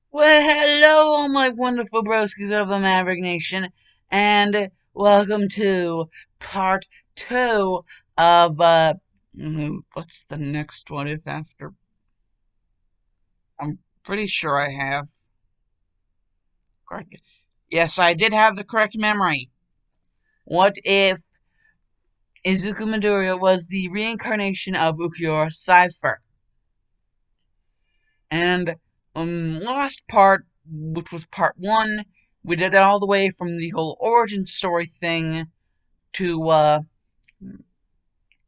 Well, hello, all my wonderful broskies of the Maverick Nation, and welcome to part two of, what's the next one if after? I'm pretty sure I have. Correct. Yes, I did have the correct memory. What if Izuku Midoriya was the reincarnation of Ulquiorra Cypher? And last part, which was part one, we did it all the way from the whole origin story thing to a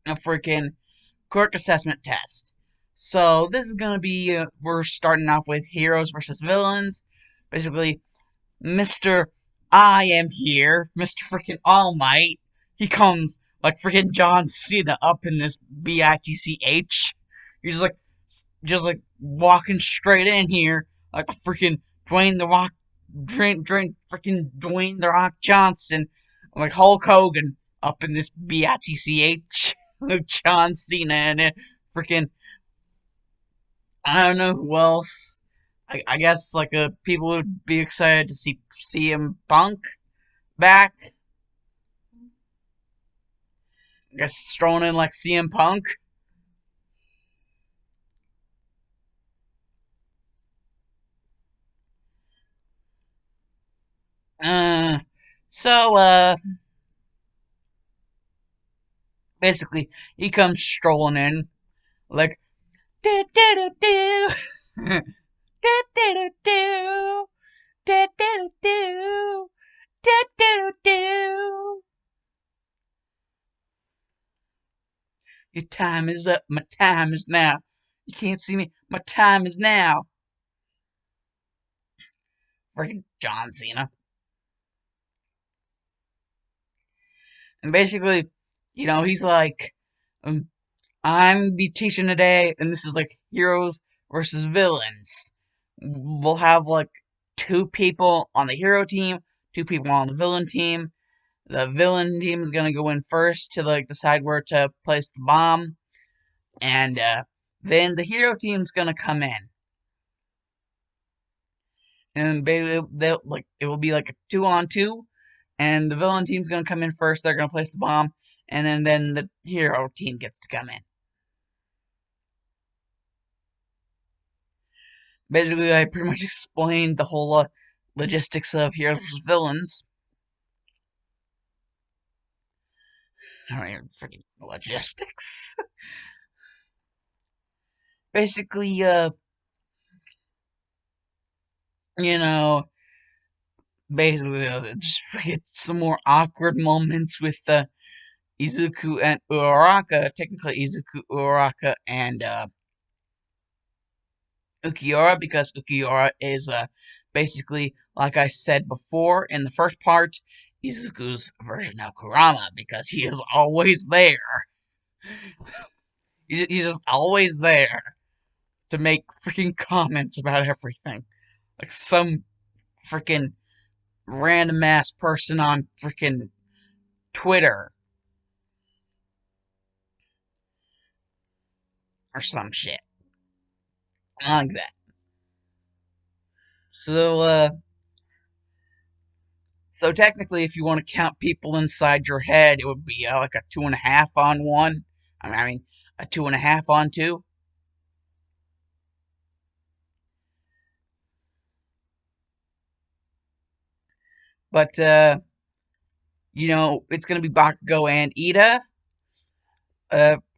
freaking quirk assessment test. So this is gonna be we're starting off with heroes versus villains. Basically, Mister I am here, Mister freaking All Might. He comes like freaking John Cena up in this bitch. He's just like walking straight in here like the freaking Dwayne the Rock, freaking Dwayne the Rock Johnson, like Hulk Hogan up in this bitch with John Cena and it. Freaking I don't know who else. I guess like people would be excited to see CM Punk back. I guess strolling in like CM Punk. Uh, so basically he comes strolling in like do do do do do do do do do do do do do do. Your time is up. My time is now. You can't see me. My time is now. Freaking John Cena. And basically, he's like, um, I'm be teaching today, and this is like heroes versus villains. We'll have like two people on the hero team, two people on the villain team. The villain team is gonna go in first to like decide where to place the bomb, and then the hero team's gonna come in, and they'll like it will be like a 2-on-2, and the villain team's gonna come in first. They're gonna place the bomb, and then the hero team gets to come in. Basically, I pretty much explained the whole logistics of heroes versus villains. Alright, freaking logistics. Basically, you know, basically, just freaking some more awkward moments with Izuku and Uraraka. Technically, Izuku, Uraraka, and Ulquiorra, because Ulquiorra is basically, like I said before in the first part, Izuku's version of Kurama, because he is always there. He's just always there to make freaking comments about everything. Like some freaking random ass person on freaking Twitter or some shit. Like that. So, so technically, if you want to count people inside your head, it would be like a 2.5 on 1. I mean, a 2.5 on 2. But it's gonna be Bakugo and Ida.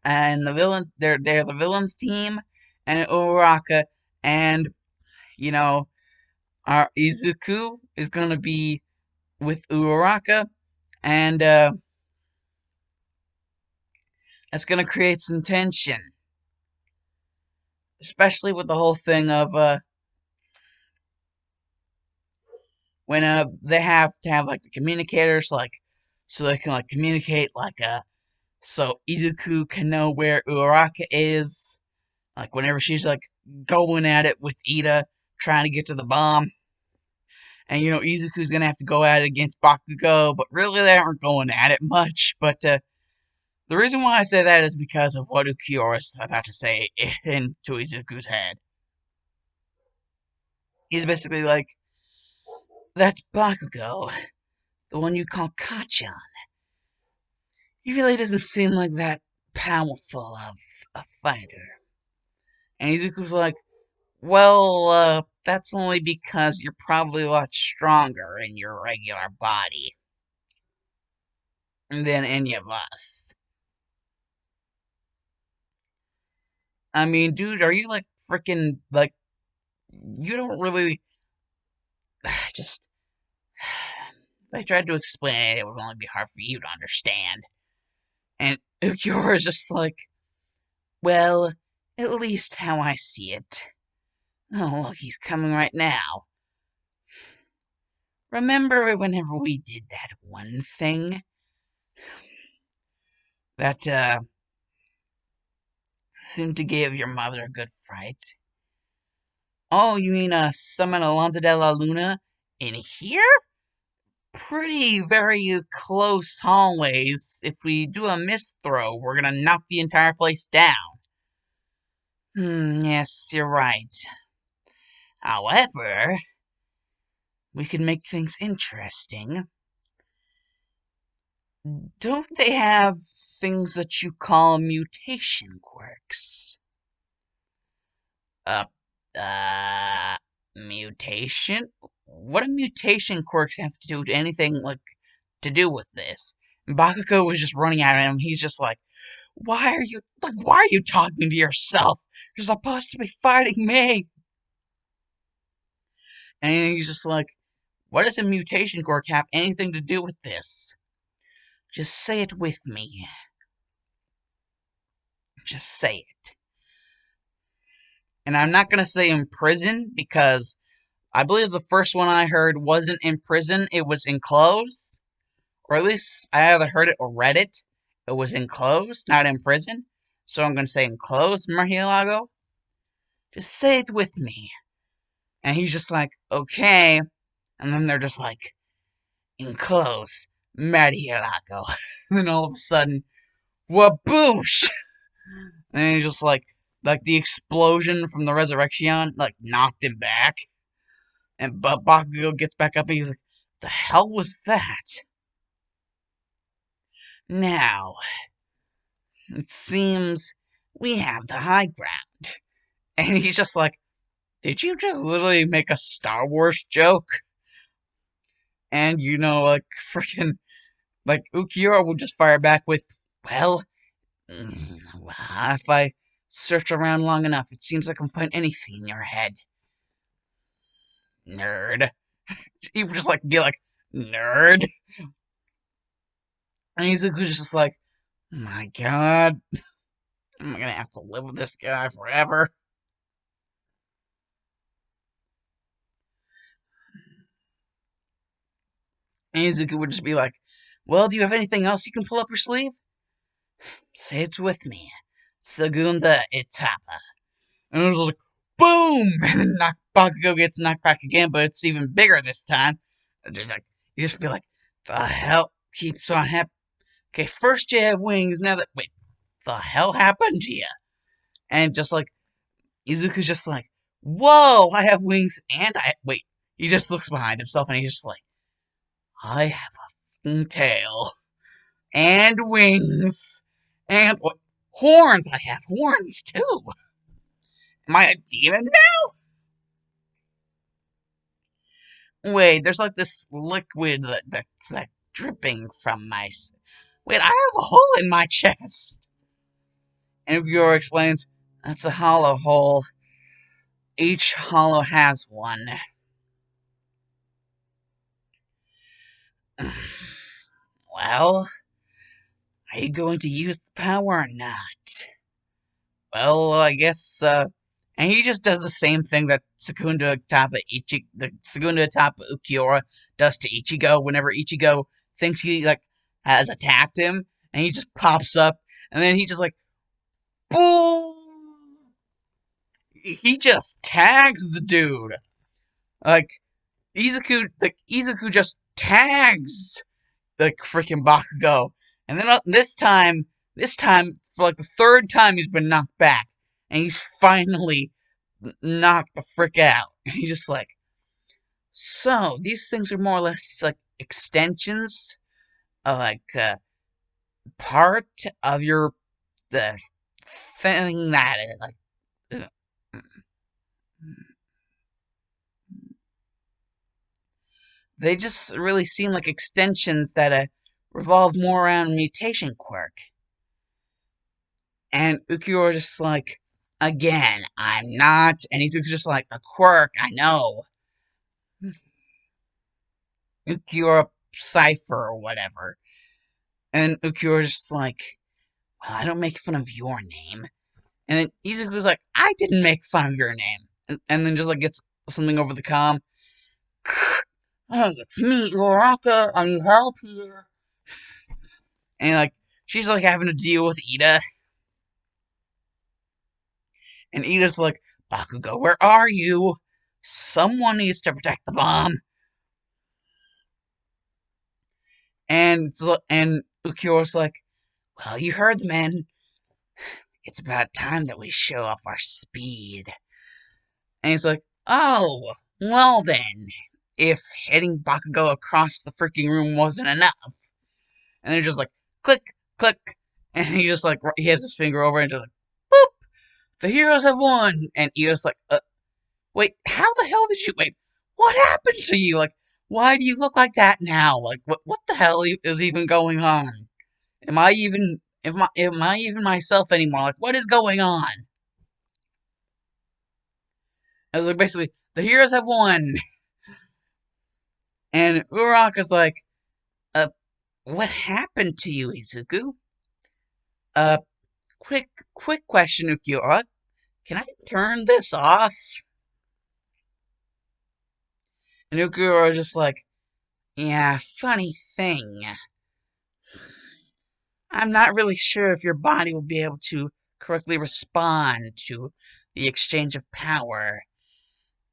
And the villain, they're the villains team, and Uraraka, and you know, our Izuku is gonna be with Uraraka, and that's gonna create some tension, especially with the whole thing of when they have to have like the communicators, like so they can like communicate like so Izuku can know where Uraraka is, like whenever she's like going at it with Ida trying to get to the bomb. And Izuku's gonna have to go at it against Bakugo, but really they aren't going at it much. But the reason why I say that is because of what Ulquiorra is about to say into Izuku's head. He's basically like, that Bakugo, the one you call Kachan, he really doesn't seem like that powerful of a fighter. And Izuku's like, well, that's only because you're probably a lot stronger in your regular body than any of us. I mean, dude, are you like freaking, like, you don't really, just, if I tried to explain it, it would only be hard for you to understand. And Ulquiorra is just like, well, at least how I see it. Oh, look, he's coming right now. Remember whenever we did that one thing? That, seemed to give your mother a good fright? Oh, you mean, summon Alonso de la Luna in here? Pretty, very close hallways. If we do a miss throw, we're gonna knock the entire place down. Yes, you're right. However, we could make things interesting. Don't they have things that you call mutation quirks? Uh, uh, mutation? What do mutation quirks have to do with anything, like, to do with this? And Bakugo was just running at him. He's just like, why are you talking to yourself? You're supposed to be fighting me. And he's just like, what does a mutation quirk have anything to do with this? Just say it with me. Just say it. And I'm not gonna say in prison, because I believe the first one I heard wasn't in prison, it was enclosed. Or at least I either heard it or read it. It was enclosed, not in prison. So I'm gonna say enclosed, Murcielago. Just say it with me. And he's just like, okay. And then they're just like, enclosed, Murcielago. And then all of a sudden, waboosh! And he's just like the explosion from the resurrection, like, knocked him back. And Bakugo gets back up and he's like, the hell was that? Now, it seems we have the high ground. And he's just like, did you just literally make a Star Wars joke? And, like, freaking, like, Ulquiorra will just fire back with, well, if I search around long enough, it seems I can find anything in your head. Nerd. He would just, like, be like, nerd. And Izuku's just like, my god, am I gonna have to live with this guy forever? And Izuku would just be like, well, do you have anything else you can pull up your sleeve? Say it with me. Segunda etapa. And it was like, boom! And then Bakugo gets knocked back again, but it's even bigger this time. Just like, you just feel like, the hell keeps on happening. Okay, first you have wings, now that, wait, the hell happened to you? And just like, Izuku's just like, whoa, I have wings, and wait, he just looks behind himself, and he's just like, I have a tail, and wings, and what? Horns, I have horns, too. Am I a demon now? Wait, there's like this liquid that's like dripping from my... Wait, I have a hole in my chest. And Ulquiorra explains, that's a hollow hole. Each hollow has one. Well, are you going to use the power or not? Well, I guess, and he just does the same thing that the Segunda Tapa Ulquiorra does to Ichigo whenever Ichigo thinks he, like, has attacked him, and he just pops up, and then he just, like, boom! He just tags the dude. Izuku just tags the freaking Bakugo. And then this time, for like the third time, he's been knocked back. And he's finally knocked the frick out. And he's just like, So, these things are more or less like extensions, like part of your the thing that is like. They just really seem like extensions that revolve more around mutation quirk. And Ulquiorra just like, again, I'm not. And Izuku's just like, a quirk, I know. Ulquiorra Cipher or whatever. And Ulquiorra's just like, well, I don't make fun of your name. And then Izuku's like, I didn't make fun of your name. And then just like gets something over the comm. Hey, it's me, Uraka. I need help here. And like, she's like having to deal with Ida. And Ida's like, Bakugo, where are you? Someone needs to protect the bomb. And Ulquiorra's like, well, you heard the man. It's about time that we show off our speed. And he's like, oh, well then, if hitting Bakugo across the freaking room wasn't enough. And they're just like, click, click. And he just like, he has his finger over and just like, boop, the heroes have won. And Ida's like, wait, how the hell did you, wait, what happened to you? Like, why do you look like that now? Like, what the hell is even going on? Am I even myself anymore? Like, what is going on? I was like, basically, the heroes have won. And Uraraka's like, uh, what happened to you, Izuku? Uh, quick question, Ulquiorra. Can I turn this off? And Ulquiorra's just like, yeah, funny thing. I'm not really sure if your body will be able to correctly respond to the exchange of power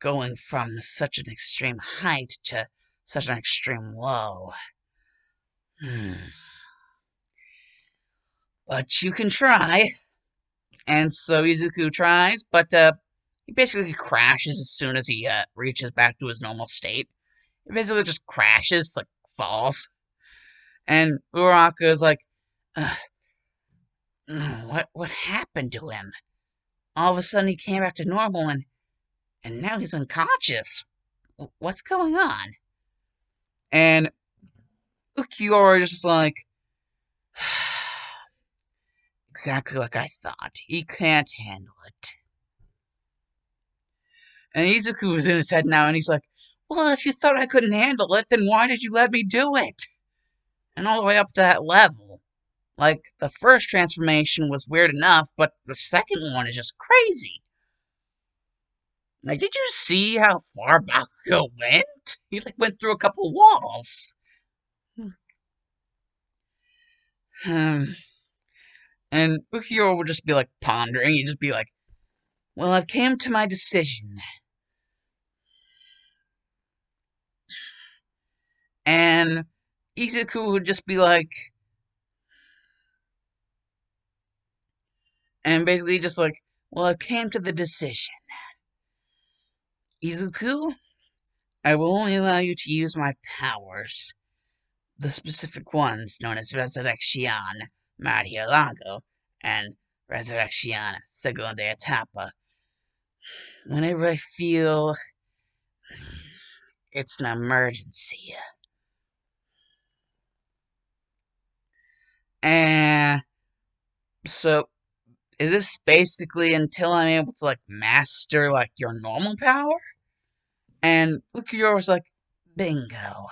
going from such an extreme height to such an extreme low. But you can try. And so Izuku tries, but he basically crashes as soon as he reaches back to his normal state. He basically just crashes, like falls. And Uraraka is like, uh, what happened to him? All of a sudden he came back to normal and now he's unconscious. What's going on? And Ulquiorra is just like, exactly like I thought. He can't handle it. And Izuku is in his head now, and he's like, well, if you thought I couldn't handle it, then why did you let me do it? And all the way up to that level. Like, the first transformation was weird enough, but the second one is just crazy. Like, did you see how far Bakugo went? He, like, went through a couple walls. And Ulquiorra would just be, like, pondering. He'd just be like, well, I've came to my decision. And Izuku would just be like, and basically just like, well, I came to the decision. Izuku, I will only allow you to use my powers, the specific ones known as Resurrection Martialago and Resurrection Segunda Etapa, whenever I feel it's an emergency. And so, is this basically until I'm able to, like, master, like, your normal power? And Ulquiorra was like, bingo.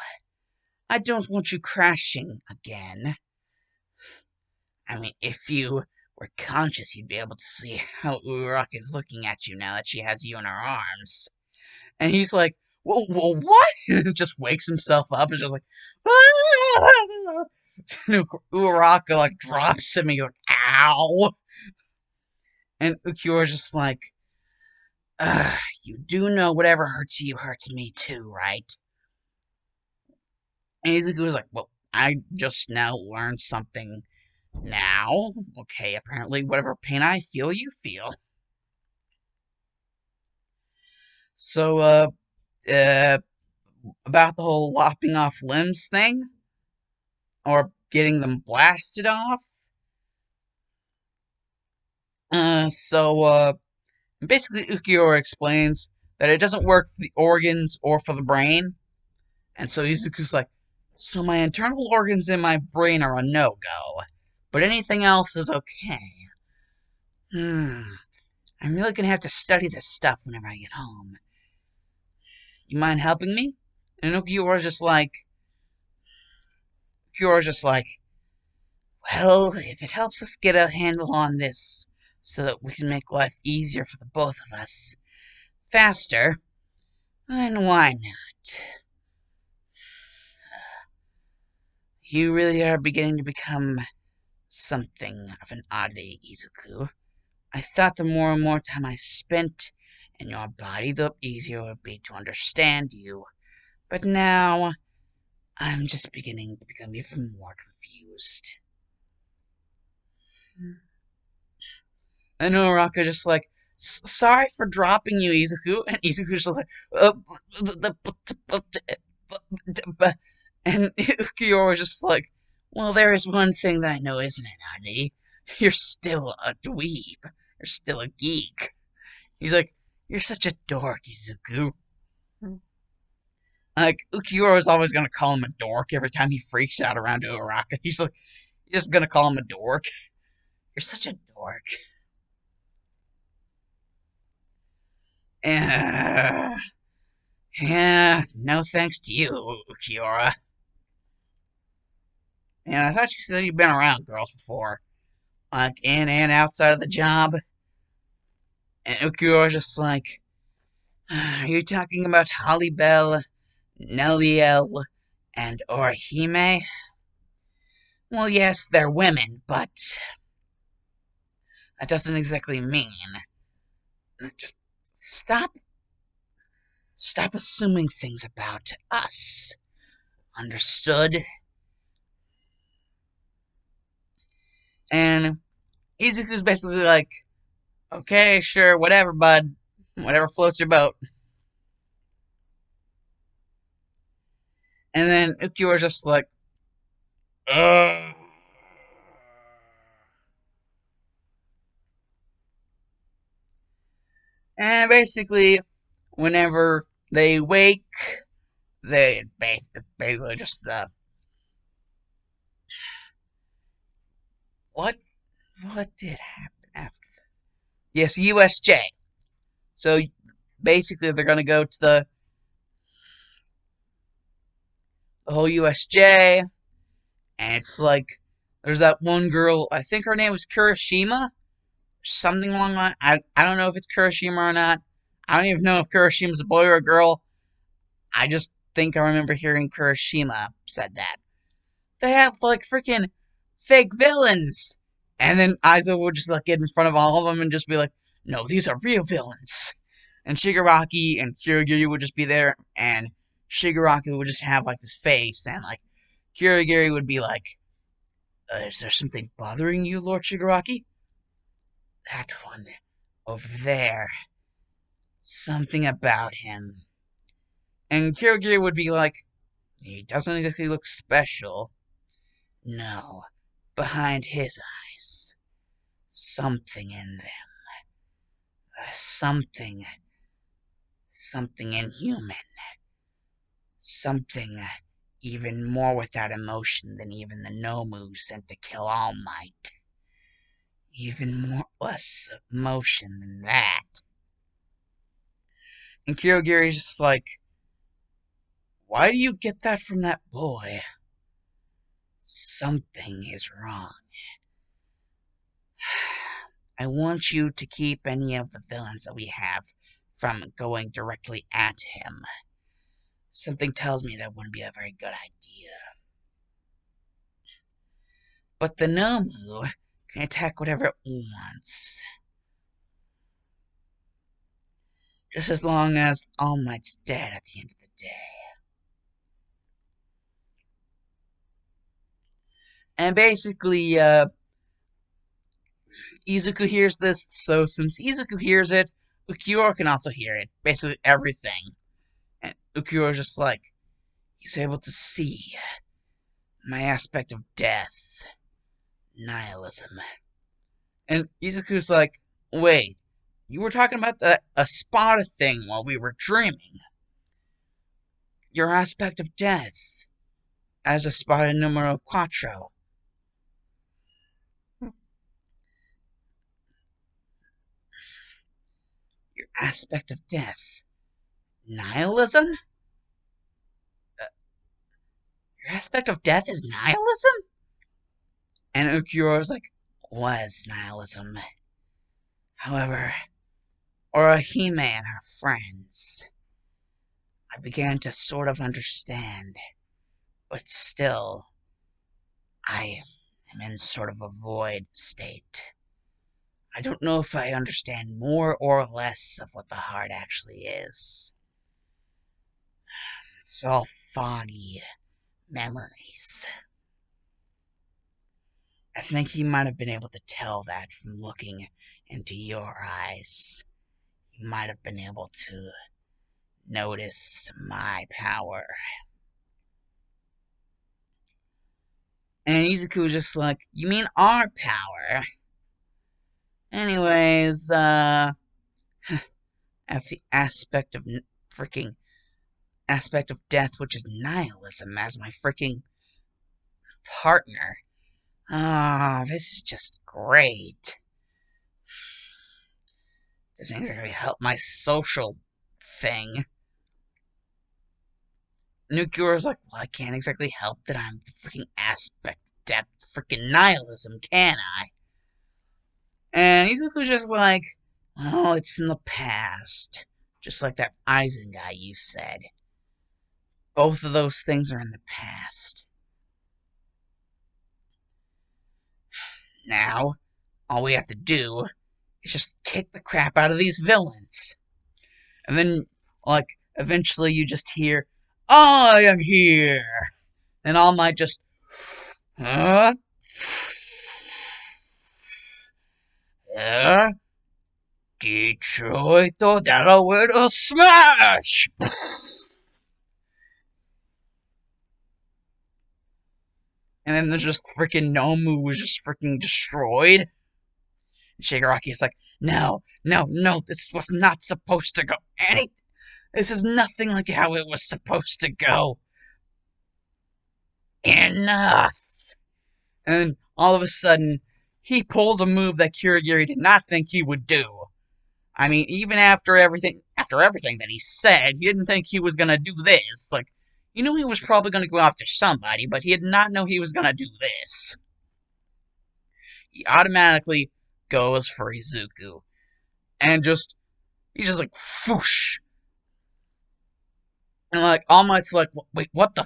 I don't want you crashing again. I mean, if you were conscious, you'd be able to see how Uraraka is looking at you now that she has you in her arms. And he's like, whoa, what? Just wakes himself up and just like, ah! Uraraka, like, drops him and he's like, ow! And Ulquiorra's just like, you do know whatever hurts you hurts me too, right? And Izuku was like, well, I just now learned something now. Okay, apparently whatever pain I feel, you feel. So, about the whole lopping off limbs thing, or getting them blasted off. So basically, Ulquiorra explains that it doesn't work for the organs or for the brain, and so Izuku's like, so my internal organs in my brain are a no-go, but anything else is okay. Hmm, I'm really gonna have to study this stuff whenever I get home. You mind helping me? And Ulquiorra's just like, well, if it helps us get a handle on this, so that we can make life easier for the both of us, faster, then why not? You really are beginning to become something of an oddity, Izuku. I thought the more and more time I spent in your body, the easier it would be to understand you. But now, I'm just beginning to become even more confused. And Uraraka just like, sorry for dropping you, Izuku. And Izuku's just like, and Ulquiorra was just like, well, there is one thing that I know isn't it, honey? You're still a dweeb. You're still a geek. He's like, you're such a dork, Izuku. Like, Ulquiorra is always gonna call him a dork every time he freaks out around Uraraka. He's like, he's just gonna call him a dork. You're such a dork. Uh, yeah, no thanks to you, Ulquiorra. And I thought you said you'd been around girls before, like in and outside of the job. And Ulquiorra's just like, are you talking about Holly Bell, Neliel, and Orihime? Well, yes, they're women, but that doesn't exactly mean. Just stop. Stop assuming things about us. Understood? And Izuku's basically like, okay, sure, whatever, bud. Whatever floats your boat. And then Ulquiorra's just like, ugh. And basically, whenever they wake, they basically just what did happen after that? Yes, USJ. So basically, they're gonna go to the whole USJ, and it's like there's that one girl. I think her name was Kurashima, something along that. I don't know if it's Kurashima or not. I don't even know if Kurashima's a boy or a girl. I just think I remember hearing Kurashima said that. They have like freaking fake villains. And then Aizo would just like get in front of all of them and just be like, no, these are real villains. And Shigaraki and Kirigiri would just be there, and Shigaraki would just have like this face, and like Kirigiri would be like, is there something bothering you, Lord Shigaraki? That one over there. Something about him. And Kirigiri would be like, he doesn't exactly look special. No, behind his eyes, something in them. Something. Something inhuman. Something even more without emotion than even the Nomu sent to kill All Might. Even more less emotion than that. And Kirigiri's just like, why do you get that from that boy? Something is wrong. I want you to keep any of the villains that we have from going directly at him. Something tells me that wouldn't be a very good idea. But the Nomu can attack whatever it wants. Just as long as All Might's dead at the end of the day. And basically, Izuku hears this, so since Izuku hears it, Ulquiorra can also hear it. Basically everything. And Ulquiorra's just like, He's able to see my aspect of death, nihilism. And Izuku's like, wait, you were talking about a spot thing while we were dreaming. Your aspect of death as a spot numero cuatro. Your aspect of death. Nihilism? Your aspect of death is nihilism? And Ulquiorra's like, was nihilism. However, Orihime and her friends, I began to sort of understand, but still, I am in sort of a void state. I don't know if I understand more or less of what the heart actually is. It's all foggy memories. I think he might have been able to tell that from looking into your eyes. He might have been able to notice my power. And Izuku was just like, you mean our power? Anyways, at the aspect of freaking aspect of death, which is nihilism, as my freaking partner. This is just great. Doesn't exactly help my social thing. Ulquiorra's like, well, I can't exactly help that I'm the freaking aspect of death, freaking nihilism, can I? And Izuku's just like, well, it's in the past. Just like that Aizen guy you said. Both of those things are in the past. Now, all we have to do is just kick the crap out of these villains. And then, like, eventually you just hear, I am here! And All Might just, Detroit, Delaware, smash! And then there's just freaking Nomu was just freaking destroyed. And Shigaraki is like, no, this was not supposed to go this is nothing like how it was supposed to go. Enough! And all of a sudden, he pulls a move that Kurogiri did not think he would do. I mean, even after everything that he said, he didn't think he was gonna do this. Like, he knew he was probably gonna go after somebody, but he did not know he was gonna do this. He automatically goes for Izuku. And he's just like, whoosh. And like, All Might's like, wait, what the?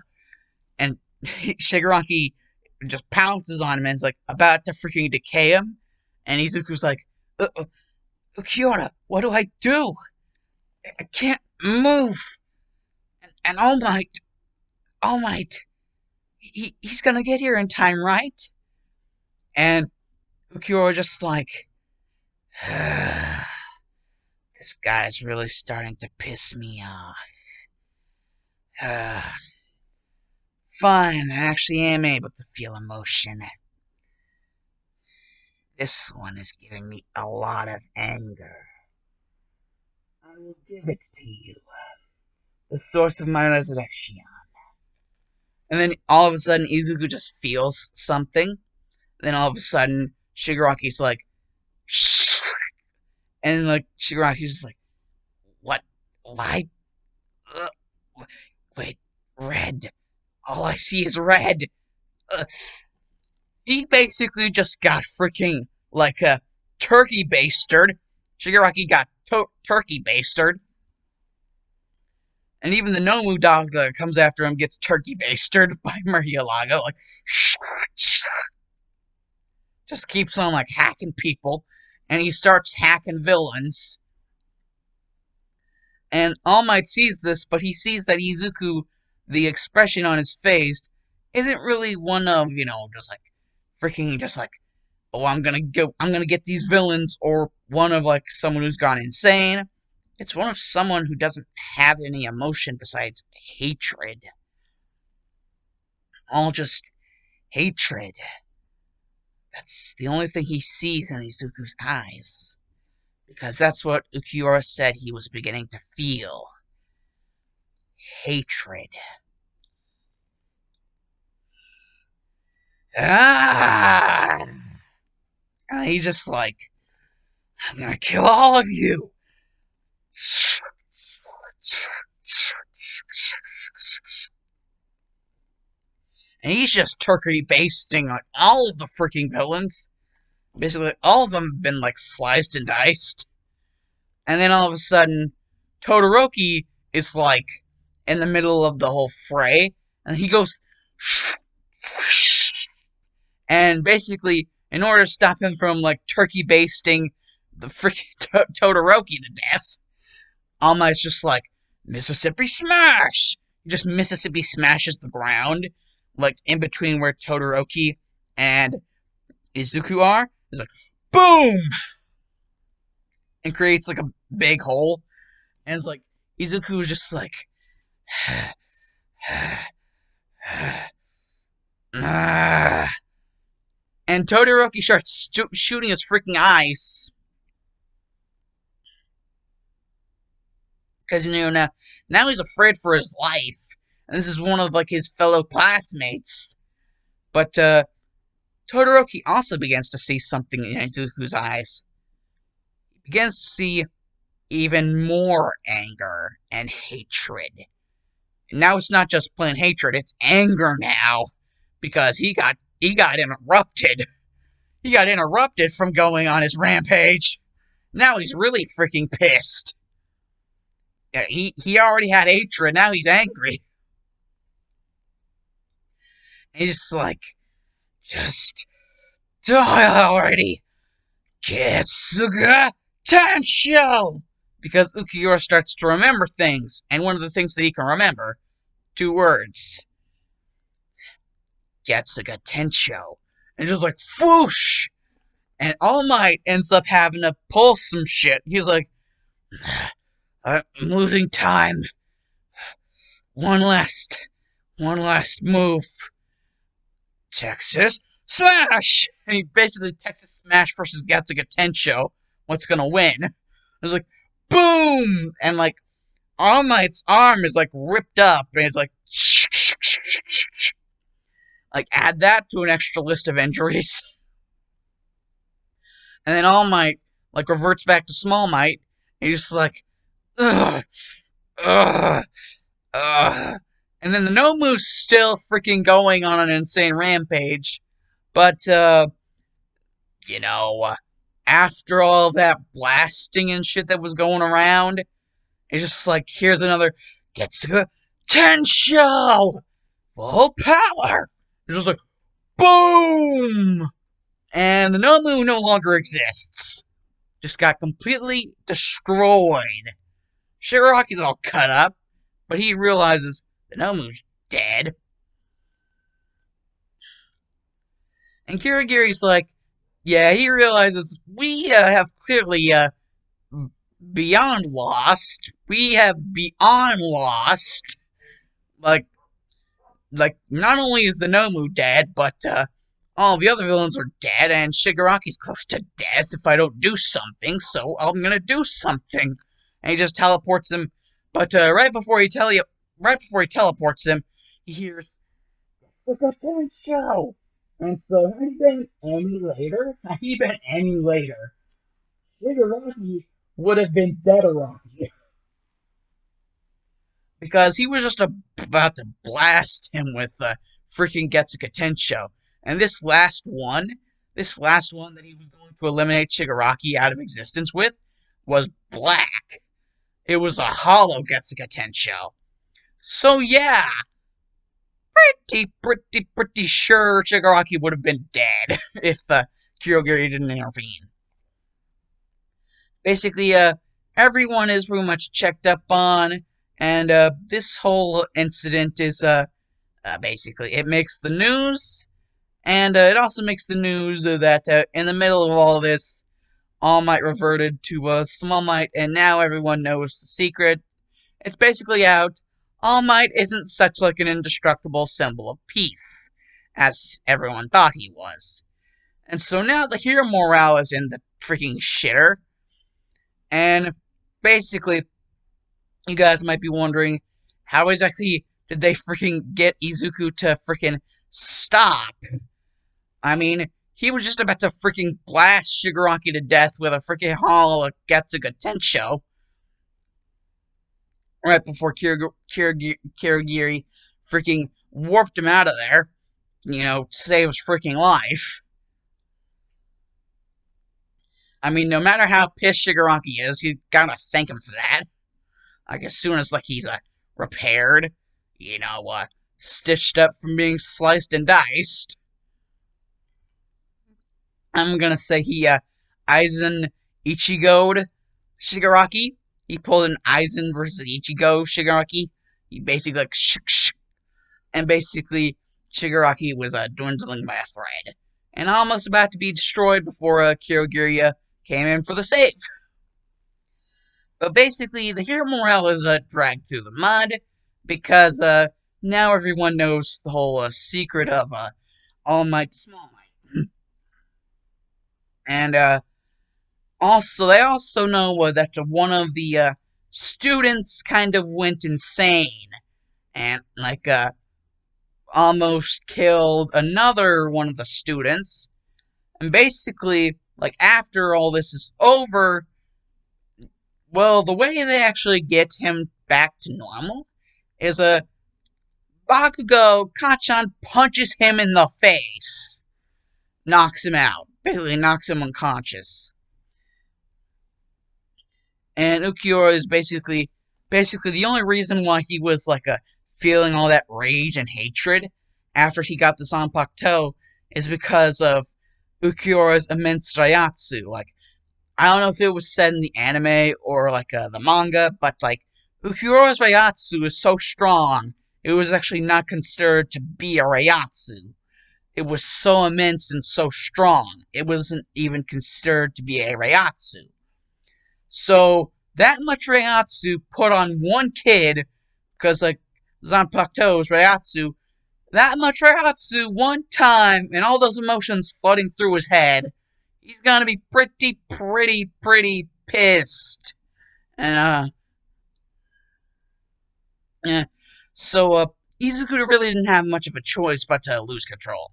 And Shigaraki just pounces on him and is like, about to freaking decay him. And Izuku's like, Ulquiorra, what do I do? I can't move. And All Might, he's gonna get here in time, right? And Ulquiorra just like, this guy's really starting to piss me off. Fine, I actually am able to feel emotion. This one is giving me a lot of anger. I will give it to you. The source of my resurrection. And then all of a sudden, Izuku just feels something. Then all of a sudden, Shigaraki's like, shh. And like, Shigaraki's just like, what? Why? Wait, red. All I see is red. He basically just got freaking like a turkey bastered. Shigaraki got turkey bastered. And even the Nomu dog that comes after him gets turkey bastered by Murhyalaga. Like, just keeps on like hacking people. And he starts hacking villains. And All Might sees this, but he sees that Izuku, the expression on his face, isn't really one of, just like, freaking, just like, oh, I'm gonna get these villains, or one of, like, someone who's gone insane. It's one of someone who doesn't have any emotion besides hatred. all just hatred. That's the only thing he sees in Izuku's eyes. Because that's what Ulquiorra said he was beginning to feel. Hatred. Ah! And he's just like, I'm gonna kill all of you! And he's just turkey basting like all of the freaking villains. Basically, all of them have been like sliced and diced. And then all of a sudden, Todoroki is like in the middle of the whole fray, and he goes, and basically, in order to stop him from like turkey basting the freaking Todoroki to death, All Might's just like, Mississippi Smash! He just Mississippi smashes the ground, like in between where Todoroki and Izuku are. He's like, boom! And creates like a big hole. And it's like, Izuku is just like, and Todoroki starts shooting his freaking eyes. Because, now he's afraid for his life. And this is one of, like, his fellow classmates. But, Todoroki also begins to see something in Izuku's eyes. He begins to see even more anger and hatred. And now it's not just plain hatred, it's anger now. Because he got interrupted. He got interrupted from going on his rampage. Now he's really freaking pissed. Yeah, he already had hatred, now he's angry. And he's just like, just die already. Getsuga Tensho! Because Ulquiorra starts to remember things, and one of the things that he can remember, 2 words. Getsuga Tensho. And just like, whoosh! And All Might ends up having to pull some shit. He's like, I'm losing time. One last move. Texas Smash! And he basically Texas Smash versus Getsuga Tensho. What's gonna win? It's like, boom! And like, All Might's arm is like ripped up, and it's like, like add that to an extra list of injuries. And then All Might like reverts back to Small Might, and he's just like, ugh, ugh, ugh. And then the Nomu's still freaking going on an insane rampage. But, after all that blasting and shit that was going around, it's just like, here's another Getsuga Tensho! Full power! It's just like, boom! And the Nomu no longer exists. Just got completely destroyed. Shigaraki's all cut up, but he realizes the Nomu's dead. And Kirigiri's like, yeah, he realizes we have clearly beyond lost. We have beyond lost. Like not only is the Nomu dead, but all the other villains are dead, and Shigaraki's close to death if I don't do something, so I'm gonna do something. And he just teleports him. But right before he teleports him, he hears, "Look up that show." And so, had he been any later, Shigaraki would have been dead-Araki. Because he was just about to blast him with freaking Getsuga Tensho. And this last one that he was going to eliminate Shigaraki out of existence with, was black. It was a hollow Getsuga Tensho. So yeah, pretty sure Shigaraki would have been dead if Kirigiri didn't intervene. Basically, everyone is pretty much checked up on, and this whole incident is basically, it makes the news, and it also makes the news that in the middle of all this, All Might reverted to Small Might, and now everyone knows the secret. It's basically out. All Might isn't such like an indestructible symbol of peace, as everyone thought he was. And so now the hero morale is in the freaking shitter, and basically, you guys might be wondering, how exactly did they freaking get Izuku to freaking stop? I mean, he was just about to freaking blast Shigaraki to death with a freaking hollow Getsuga Tensho right before Kirigiri freaking warped him out of there, to save his freaking life. I mean, no matter how pissed Shigaraki is, you gotta thank him for that. Like, as soon as, like, he's, repaired, stitched up from being sliced and diced, I'm gonna say he, Aizen Ichigo'd Shigaraki. He pulled an Aizen versus Ichigo Shigaraki. He basically, like, and basically, Shigaraki was, dwindling by a thread. And almost about to be destroyed before, Kirigiri came in for the save. But basically, the hero morale is dragged through the mud because now everyone knows the whole secret of All Might to Small Might. And they also know that one of the students kind of went insane and like almost killed another one of the students. And basically, like after all this is over, well, the way they actually get him back to normal is Bakugo Kachan punches him in the face, knocks him out, basically knocks him unconscious. And Ulquiorra is basically the only reason why he was like feeling all that rage and hatred after he got the Zanpakuto is because of Ulquiorra's immense Raiatsu. Like, I don't know if it was said in the anime or like the manga, but like Ulquiorra's Raiatsu is so strong, it was actually not considered to be a Raiatsu. It was so immense and so strong, it wasn't even considered to be a Raiatsu. So that much Raiatsu put on one kid, because like Zanpakuto's Raiatsu, that much Raiatsu one time, and all those emotions flooding through his head, he's gonna be pretty pissed. And yeah. So Izuku really didn't have much of a choice but to lose control.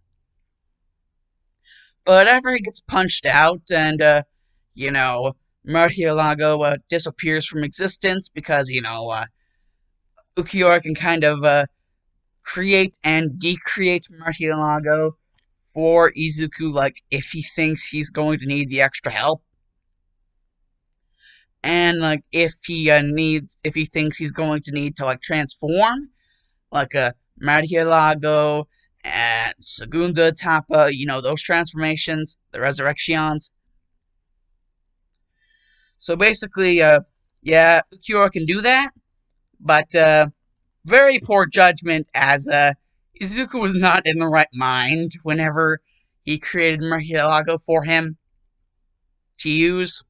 But after he gets punched out, and Murcielago disappears from existence because Ulquiorra can kind of create and decreate Murcielago for Izuku, like if he thinks he's going to need the extra help. And like if he thinks he's going to need to like transform, like a Murcielago and Segunda Etapa, those transformations, the resurrections. So basically, yeah, Ulquiorra can do that, but very poor judgment as Izuku was not in the right mind whenever he created Murcielago for him to use.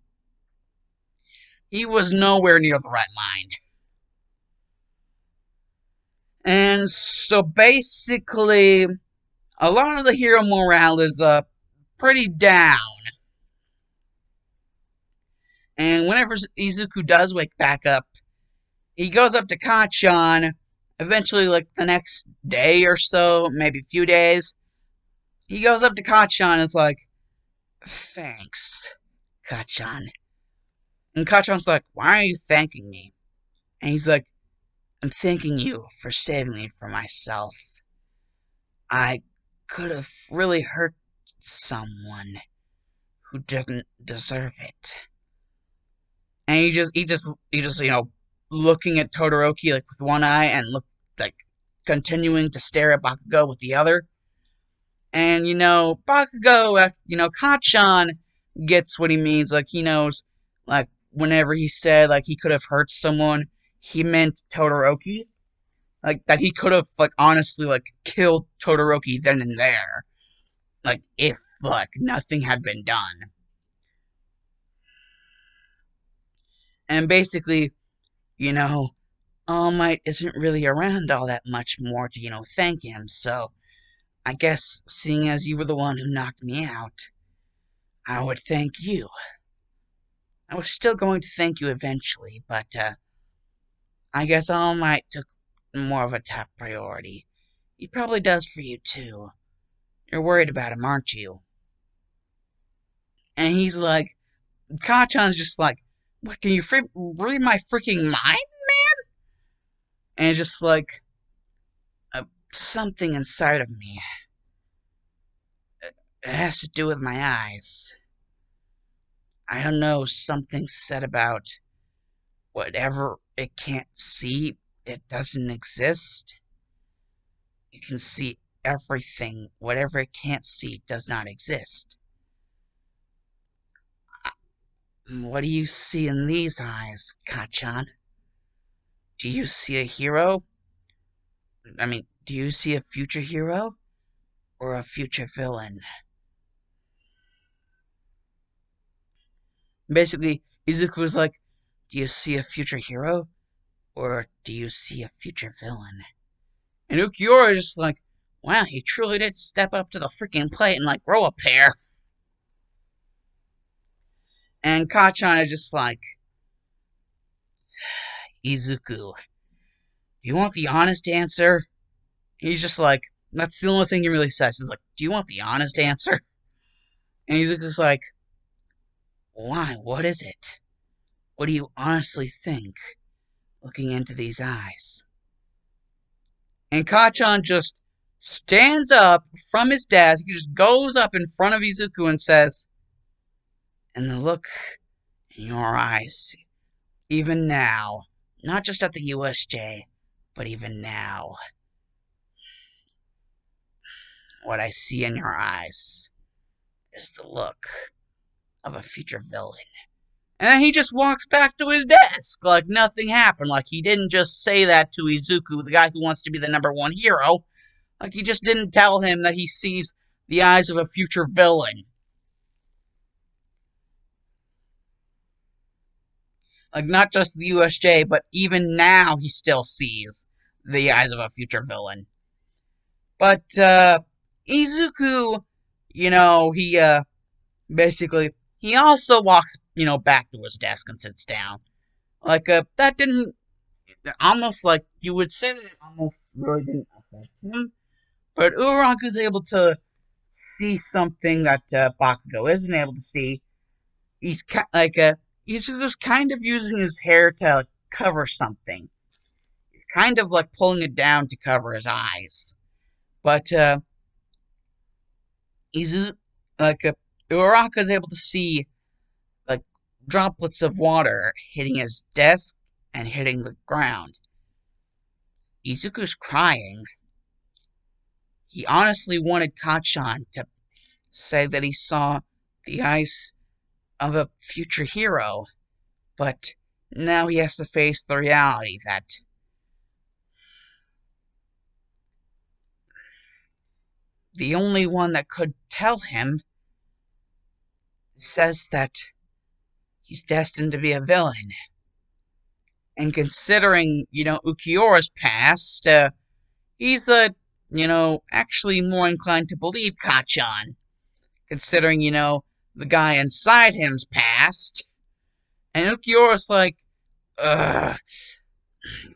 He was nowhere near the right mind. And so basically, a lot of the hero morale is pretty down. And whenever Izuku does wake back up, he goes up to Kachan, eventually like the next day or so, maybe a few days. He goes up to Kachan and is like, "Thanks, Kachan." And Kachan's like, "Why are you thanking me?" And he's like, "I'm thanking you for saving me from myself. I could have really hurt someone who didn't deserve it." And he just looking at Todoroki like with one eye and like continuing to stare at Bakugo with the other. And Bakugo, Kachan gets what he means. Like he knows, like whenever he said like he could have hurt someone, he meant Todoroki. Like that he could have like honestly like killed Todoroki then and there. Like if like nothing had been done. And basically, you know, All Might isn't really around all that much more to, thank him, so I guess, seeing as you were the one who knocked me out, I would thank you. I was still going to thank you eventually, but, I guess All Might took more of a top priority. He probably does for you, too. You're worried about him, aren't you? And he's like, Kachan's just like, what, can you read my freaking mind? And it's just like, something inside of me. It has to do with my eyes. I don't know, something said about whatever it can't see, it doesn't exist. You can see everything. Whatever it can't see does not exist. What do you see in these eyes, Kachan? Do you see a hero? Do you see a future hero? Or a future villain? Basically, Izuku was like, do you see a future hero? Or do you see a future villain? And Ulquiorra is just like, wow, he truly did step up to the freaking plate and, grow a pair. And Kachan is just like, Izuku, do you want the honest answer? He's just like, that's the only thing he really says. He's like, do you want the honest answer? And Izuku's like, why? What is it? What do you honestly think, looking into these eyes? And Kachan just stands up from his desk. He just goes up in front of Izuku and says, and the look in your eyes, even now, not just at the USJ, but even now, what I see in your eyes is the look of a future villain. And then he just walks back to his desk like nothing happened. Like he didn't just say that to Izuku, the guy who wants to be the #1 hero. Like he just didn't tell him that he sees the eyes of a future villain. Like not just the USJ, but even now he still sees the eyes of a future villain. But Izuku, he basically he also walks, back to his desk and sits down. Like that didn't almost like you would say that it almost really didn't affect him. But Uraku's able to see something that Bakugo isn't able to see. He's he's just kind of using his hair to cover something. He's kind of like pulling it down to cover his eyes. But like Uraka's able to see like droplets of water hitting his desk and hitting the ground. Izuku's crying. He honestly wanted Kachan to say that he saw the eyes of a future hero, but now he has to face the reality that the only one that could tell him says that he's destined to be a villain. And considering, Ulquiorra's past, he's, actually more inclined to believe Kachan. Considering, the guy inside him's past. And Ulquiorra's like, ugh.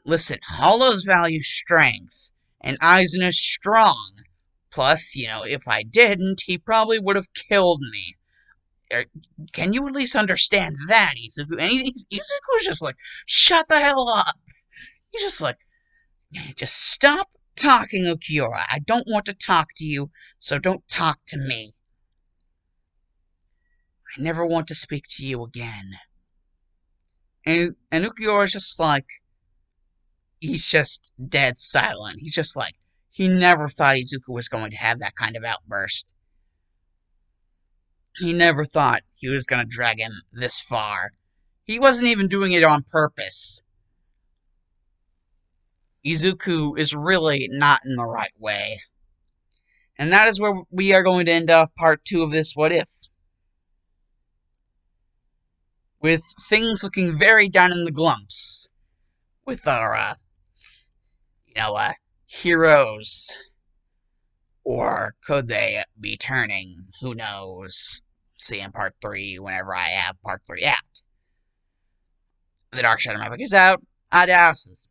Listen, Hollow's value strength, and Aizen is strong. Plus, if I didn't, he probably would have killed me. Can you at least understand that, Izuku? And Izuku's just like, shut the hell up. He's just like, just stop talking, Ulquiorra. I don't want to talk to you, so don't talk to me. I never want to speak to you again. And Ulquiorra's just like, he's just dead silent. He's just like, he never thought Izuku was going to have that kind of outburst. He never thought he was going to drag him this far. He wasn't even doing it on purpose. Izuku is really not in the right way. And that is where we are going to end off part 2 of this What If. With things looking very down in the glumps. with our, heroes. Or could they be turning? Who knows? See in part 3 whenever I have part 3 out. The Dark Shadow Maverick is out. Adios.